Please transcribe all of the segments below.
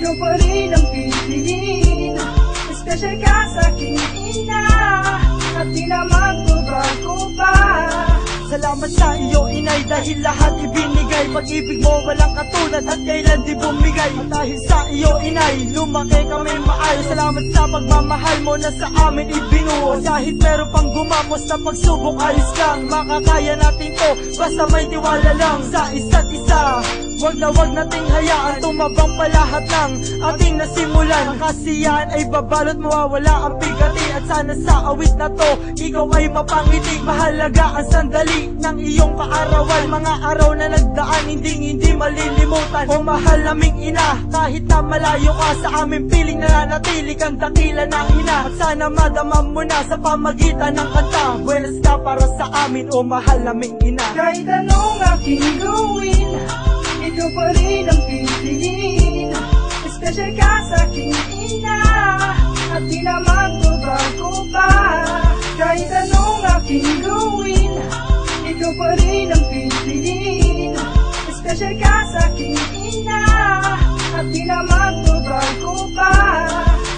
ikaw pa rin ang pipiliin. Special ka sa aking ina, at di na magbabago pa. Salamat sa iyo inay, dahil lahat ibinigay. Pag-ibig mo walang katulad at kailan di bumigay. At dahil sa iyo inay, lumaki kami maayos. Salamat sa pagmamahal mo na sa amin ibinuo. Kahit meron pang gumapos na pagsubok, ayos lang, makakaya natin to, basta may tiwala lang sa isa't isa. Wag nating hayaan tumabang pa lahat ng ating nasimulan. Ang kasiyahan ay babalot, mawawala ang bigati. At sana sa awit na to, ikaw ay mapangiti. Mahalaga ang sandali ng iyong kaarawan. Mga araw na nagdaan, hindi malilimutan. O mahal naming ina, kahit na malayo ka sa aming piling, nananatili kang dakila na ina. At sana madama mo na sa pamagitan ng kanta. Buenas ka para sa amin, o mahal naming ina. Kahit anong aking gawin, ikaw pa rin ang pipiliin. Special ka sa aking ina, at di na magbabago pa. Kahit anong aking gawin, ikaw pa rin ang pipiliin. Special ka sa aking ina, at di na magbabago pa.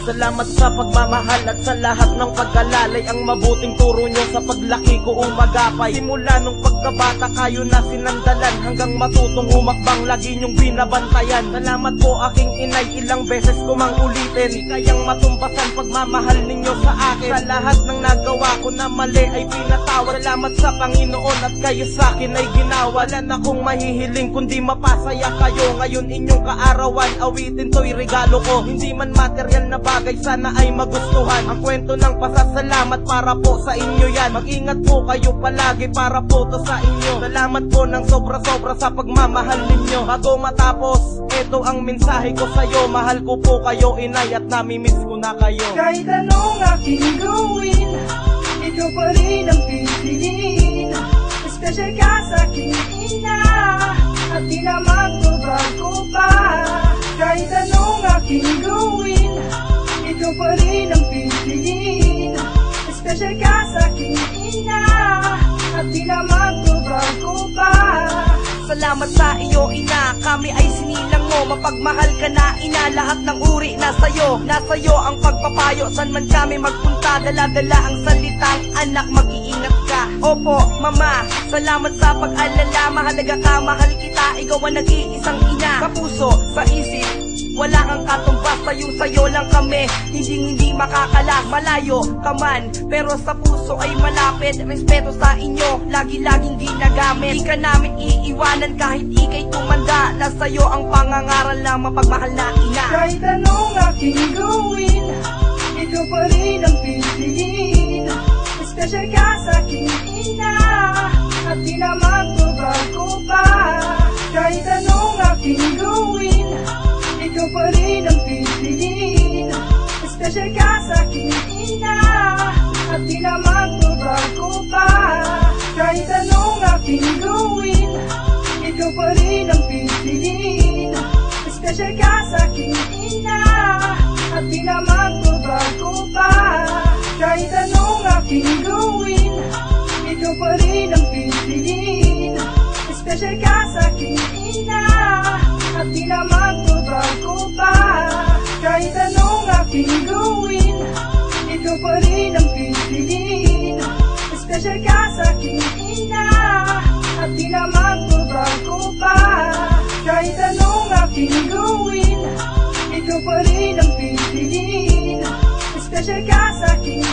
Salamat sa pagmamahal at sa lahat ng pag-alalay. Ang mabuting turo nyo sa paglaki ko umagapay. Simula nung pagkabata kayo na sinandalan, hanggang matutong humakbang lagi nyong binabantayan. Salamat po aking inay, ilang beses ko mang ulitin. Di kayang matumpasan pagmamahal ninyo sa akin. Sa lahat ng nagawa ko na mali ay pinatawad. Salamat sa Panginoon at kayo sa akin ay ginawa. Wala na kong mahihiling kundi mapasaya kayo. Ngayon inyong kaarawan, awitin to'y regalo ko. Hindi man material na bagay, sana ay magustuhan. Ang kwento ng pasasalamat para po sa inyo yan. Mag-ingat po kayo palagi, para po to sa inyo. Salamat po ng sobra-sobra sa pagmamahal ninyo. Bago matapos, eto ang mensahe ko sa'yo. Mahal ko po kayo inay, at namimiss ko na kayo. Kahit anong aking gawin, ikaw pa rin ang pipiliin. Special ka sa aking ina, at di na magbabago pa. Kahit anong aking gawin, ikaw pa rin ang pipiliin. Special ka sa aking ina, at di na magbabago pa. Salamat sa iyo ina, kami ay sinilang mo. Mapagmahal ka na ina, lahat ng uri nasa'yo. Nasa'yo ang pagpapayo, san man kami magpunta. Dala-dala ang salitang anak, mag-iingat ka. Opo mama, salamat sa pag-alala. Mahalaga ka, mahal kita, ikaw ang nag-iisang ina. Sa puso, sa isip, wala kang katumbas, sayo lang kami. Hindi makakalas, malayo ka man, pero sa puso ay malapit. Respeto sa inyo, lagi-laging ginagamit. Di ka namin iiwanan kahit ikay tumanda. Nasa'yo ang pangangaral ng mapagmahal na ina. Kahit anong aking gawin, ikaw pa rin ang pipiliin. Special ka sa aking ina, at di na magbabago pa. Kahit anong aking gawin, ikaw pa rin ang pipiliin. Special ka sa aking ina, at di na magbabago pa. Kahit anong aking gawin, ikaw pa rin ang pipiliin. Special ka sa aking ina, at di na magbabago pa. Kahit anong aking gawin, ikaw pa rin ang pipiliin. Special ka sa aking ina, at di na magbabago pa. Kahit anong aking gawin, ikaw pa rin ang pipiliin. Special ka sa aking ina, at di na magbabago pa. Kahit anong aking gawin, ikaw pa rin ang pipiliin. Special ka sa aking